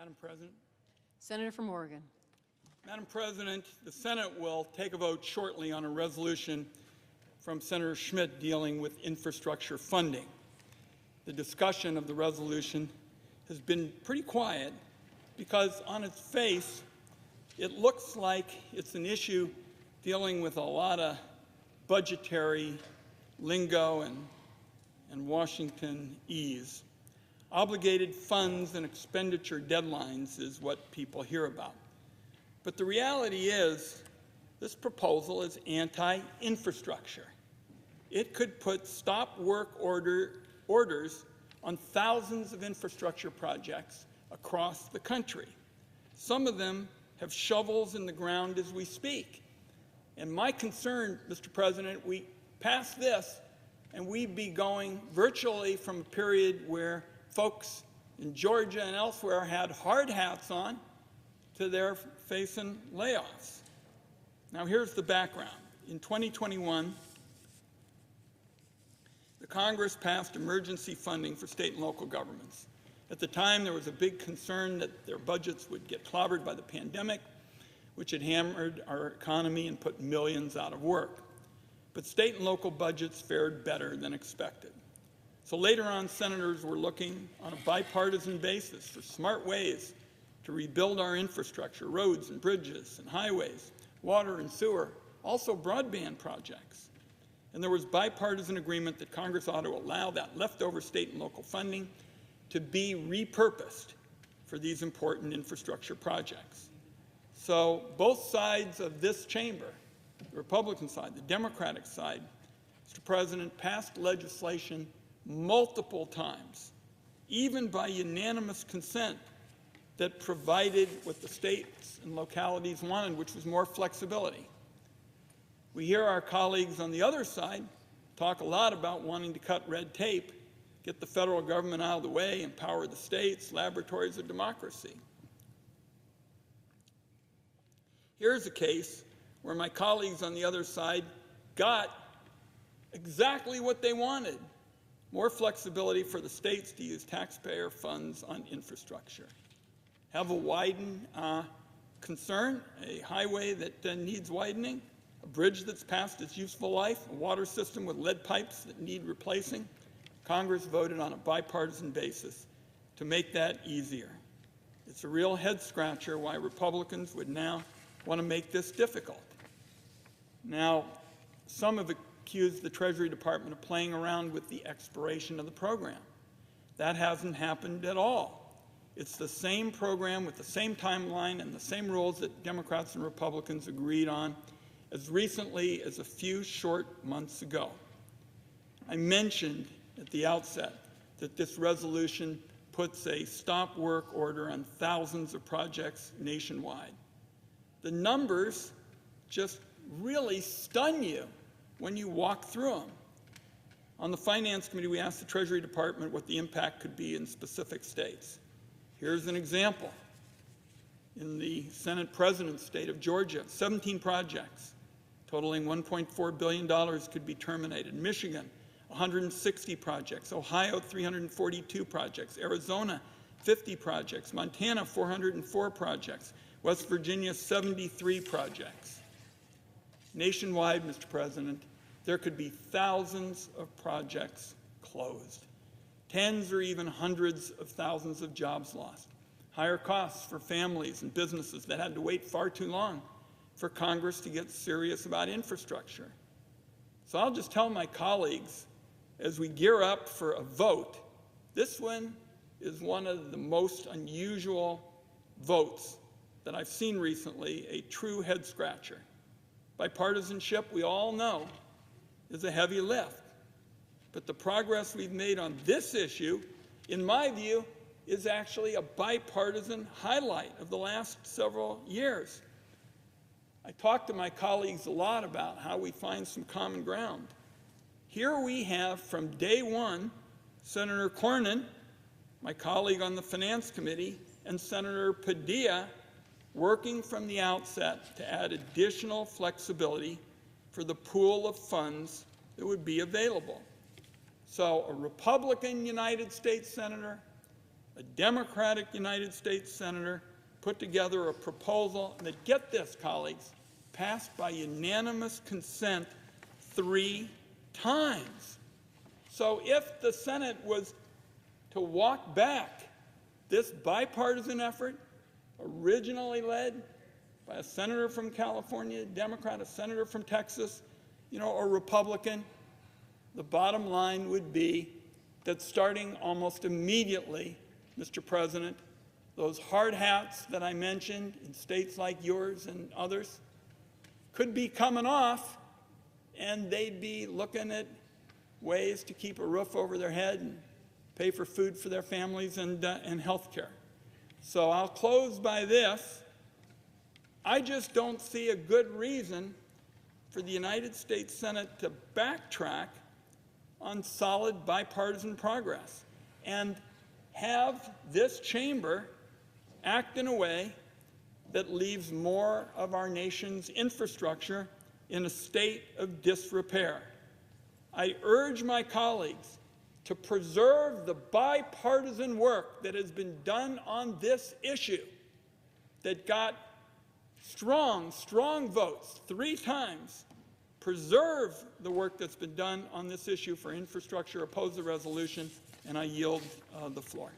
Madam President. Senator from Oregon. Madam President, the Senate will take a vote shortly on a resolution from Senator Schmitt dealing with infrastructure funding. The discussion of the resolution has been pretty quiet because on its face, it looks like it's an issue dealing with a lot of budgetary lingo and Washingtonese. Obligated funds and expenditure deadlines is what people hear about. But the reality is, this proposal is anti-infrastructure. It could put stop work orders on thousands of infrastructure projects across the country. Some of them have shovels in the ground as we speak. And my concern, Mr. President, we pass this and we'd be going virtually from a period where folks in Georgia and elsewhere had hard hats on to their facing layoffs. Now here's the background. In 2021, the Congress passed emergency funding for state and local governments. At the time, there was a big concern that their budgets would get clobbered by the pandemic, which had hammered our economy and put millions out of work. But state and local budgets fared better than expected. So later on, senators were looking on a bipartisan basis for smart ways to rebuild our infrastructure, roads and bridges and highways, water and sewer, also broadband projects. And there was bipartisan agreement that Congress ought to allow that leftover state and local funding to be repurposed for these important infrastructure projects. So both sides of this chamber, the Republican side, the Democratic side, Mr. President, passed legislation multiple times, even by unanimous consent, that provided what the states and localities wanted, which was more flexibility. We hear our colleagues on the other side talk a lot about wanting to cut red tape, get the federal government out of the way, empower the states, laboratories of democracy. Here's a case where my colleagues on the other side got exactly what they wanted: more flexibility for the states to use taxpayer funds on infrastructure. Have a Wyden concern, a highway that needs widening, a bridge that's past its useful life, a water system with lead pipes that need replacing. Congress voted on a bipartisan basis to make that easier. It's a real head-scratcher why Republicans would now want to make this difficult. Now, some have accused the Treasury Department of playing around with the expiration of the program. That hasn't happened at all. It's the same program with the same timeline and the same rules that Democrats and Republicans agreed on as recently as a few short months ago. I mentioned at the outset that this resolution puts a stop work order on thousands of projects nationwide. The numbers just really stun you when you walk through them. On the Finance Committee, we asked the Treasury Department what the impact could be in specific states. Here's an example. In the Senate President's state of Georgia, 17 projects totaling $1.4 billion could be terminated. Michigan, 160 projects. Ohio, 342 projects. Arizona, 50 projects. Montana, 404 projects. West Virginia, 73 projects. Nationwide, Mr. President, there could be thousands of projects closed. Tens or even hundreds of thousands of jobs lost. Higher costs for families and businesses that had to wait far too long for Congress to get serious about infrastructure. So I'll just tell my colleagues, as we gear up for a vote, this one is one of the most unusual votes that I've seen recently, a true head-scratcher. Bipartisanship, we all know, is a heavy lift. But the progress we've made on this issue, in my view, is actually a bipartisan highlight of the last several years. I talked to my colleagues a lot about how we find some common ground. Here we have, from day one, Senator Cornyn, my colleague on the Finance Committee, and Senator Padilla working from the outset to add additional flexibility for the pool of funds that would be available. So a Republican United States Senator, a Democratic United States senator put together a proposal that, get this, colleagues, passed by unanimous consent 3 times. So if the Senate was to walk back this bipartisan effort, originally led by a senator from California, a Democrat, a senator from Texas, a Republican, the bottom line would be that starting almost immediately, Mr. President, those hard hats that I mentioned in states like yours and others could be coming off, and they'd be looking at ways to keep a roof over their head and pay for food for their families and health care. So I'll close by this. I just don't see a good reason for the United States Senate to backtrack on solid bipartisan progress and have this chamber act in a way that leaves more of our nation's infrastructure in a state of disrepair. I urge my colleagues to preserve the bipartisan work that has been done on this issue that got strong votes 3 times. Preserve the work that's been done on this issue for infrastructure, oppose the resolution, and I yield the floor.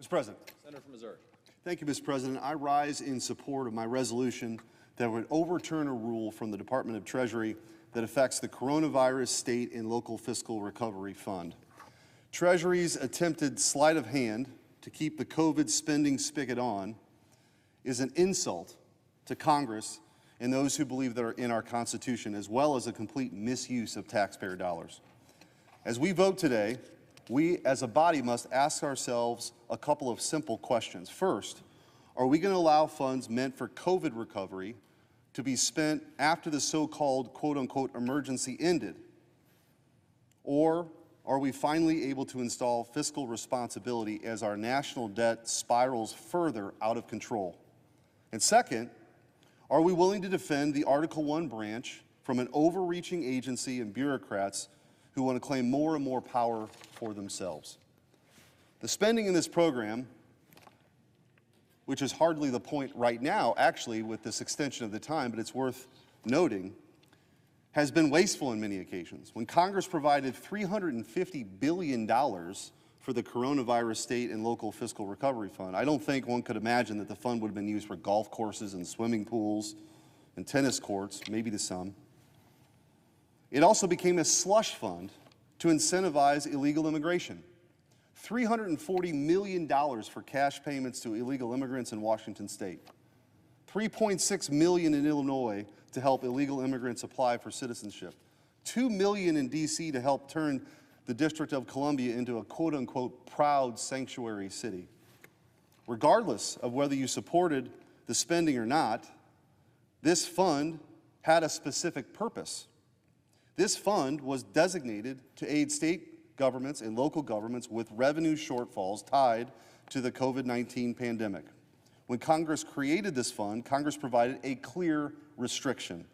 Mr. President. Senator from Missouri. Thank you, Mr. President. I rise in support of my resolution that would overturn a rule from the Department of Treasury that affects the Coronavirus State and Local Fiscal Recovery Fund. Treasury's attempted sleight of hand to keep the COVID spending spigot on is an insult to Congress and those who believe that are in our Constitution, as well as a complete misuse of taxpayer dollars. As we vote today, we as a body must ask ourselves a couple of simple questions. First, are we going to allow funds meant for COVID recovery to be spent after the so-called quote-unquote emergency ended? Or are we finally able to install fiscal responsibility as our national debt spirals further out of control? And second, are we willing to defend the Article I branch from an overreaching agency and bureaucrats who want to claim more and more power for themselves? The spending in this program, which is hardly the point right now, actually, with this extension of the time, but it's worth noting, has been wasteful on many occasions. When Congress provided $350 billion for the Coronavirus State and Local Fiscal Recovery Fund, I don't think one could imagine that the fund would have been used for golf courses and swimming pools and tennis courts, maybe to some. It also became a slush fund to incentivize illegal immigration. $340 million for cash payments to illegal immigrants in Washington State. $3.6 million in Illinois to help illegal immigrants apply for citizenship. $2 million in D.C. to help turn the District of Columbia into a quote-unquote proud sanctuary city. Regardless of whether you supported the spending or not, this fund had a specific purpose. This fund was designated to aid state governments and local governments with revenue shortfalls tied to the COVID-19 pandemic. When Congress created this fund, Congress provided a clear restriction.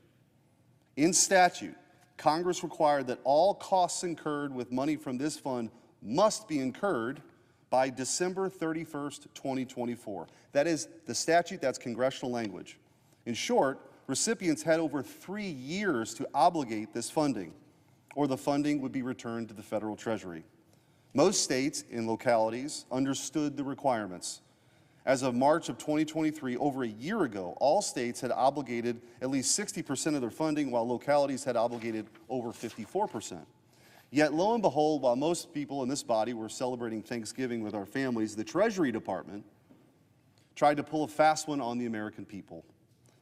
In statute, Congress required that all costs incurred with money from this fund must be incurred by December 31st, 2024. That is the statute, that's congressional language. In short, recipients had over 3 years to obligate this funding, or the funding would be returned to the federal treasury. Most states and localities understood the requirements. As of March of 2023, over a year ago, all states had obligated at least 60% of their funding, while localities had obligated over 54%. Yet, lo and behold, while most people in this body were celebrating Thanksgiving with our families, the Treasury Department tried to pull a fast one on the American people.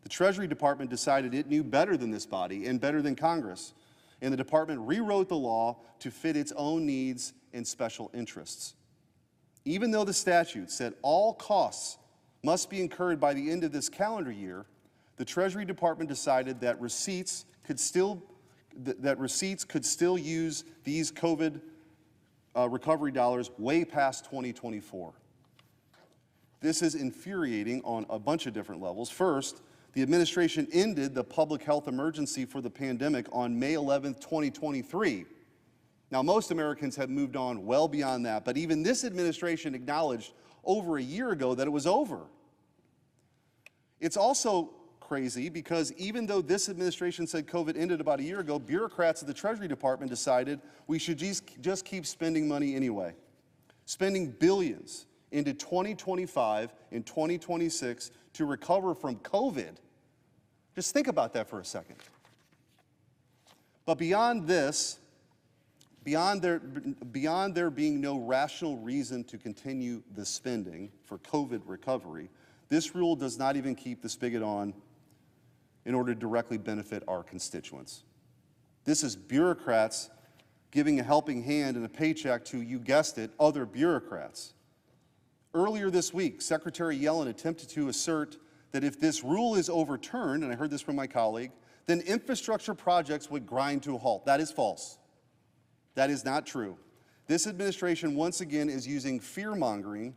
The Treasury Department decided it knew better than this body and better than Congress, and the department rewrote the law to fit its own needs and special interests. Even though the statute said all costs must be incurred by the end of this calendar year, the Treasury Department decided that receipts could still use these COVID recovery dollars way past 2024. This is infuriating on a bunch of different levels. First, the administration ended the public health emergency for the pandemic on May 11, 2023, Now, most Americans have moved on well beyond that, but even this administration acknowledged over a year ago that it was over. It's also crazy because even though this administration said COVID ended about a year ago, bureaucrats at the Treasury Department decided we should just keep spending money anyway, spending billions into 2025 and 2026 to recover from COVID. Just think about that for a second. But beyond this, beyond there being no rational reason to continue the spending for COVID recovery, this rule does not even keep the spigot on in order to directly benefit our constituents. This is bureaucrats giving a helping hand and a paycheck to, you guessed it, other bureaucrats. Earlier this week, Secretary Yellen attempted to assert that if this rule is overturned, and I heard this from my colleague, then infrastructure projects would grind to a halt. That is false. That is not true. This administration, once again, is using fear-mongering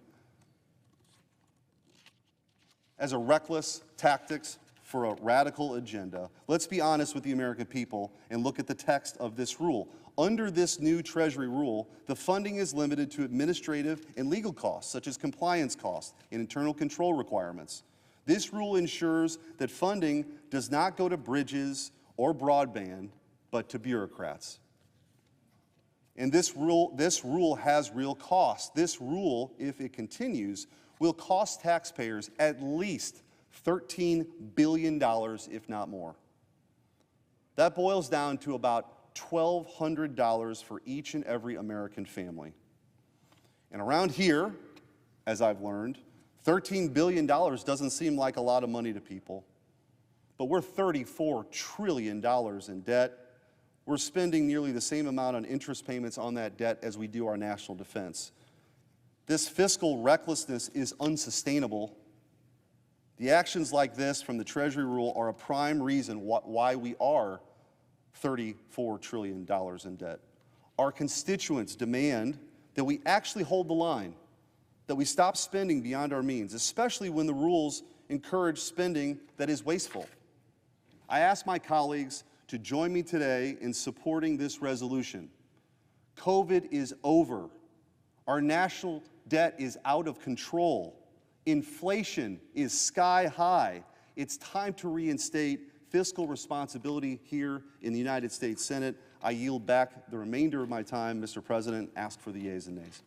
as a reckless tactics for a radical agenda. Let's be honest with the American people and look at the text of this rule. Under this new Treasury rule, the funding is limited to administrative and legal costs, such as compliance costs and internal control requirements. This rule ensures that funding does not go to bridges or broadband, but to bureaucrats. And this rule has real cost. This rule, if it continues, will cost taxpayers at least $13 billion, if not more. That boils down to about $1,200 for each and every American family. And around here, as I've learned, $13 billion doesn't seem like a lot of money to people, but we're $34 trillion in debt. We're spending nearly the same amount on interest payments on that debt as we do our national defense. This fiscal recklessness is unsustainable. The actions like this from the Treasury rule are a prime reason why we are $34 trillion in debt. Our constituents demand that we actually hold the line, that we stop spending beyond our means, especially when the rules encourage spending that is wasteful. I ask my colleagues to join me today in supporting this resolution. COVID is over. Our national debt is out of control. Inflation is sky high. It's time to reinstate fiscal responsibility here in the United States Senate. I yield back the remainder of my time, Mr. President. Ask for the yeas and nays.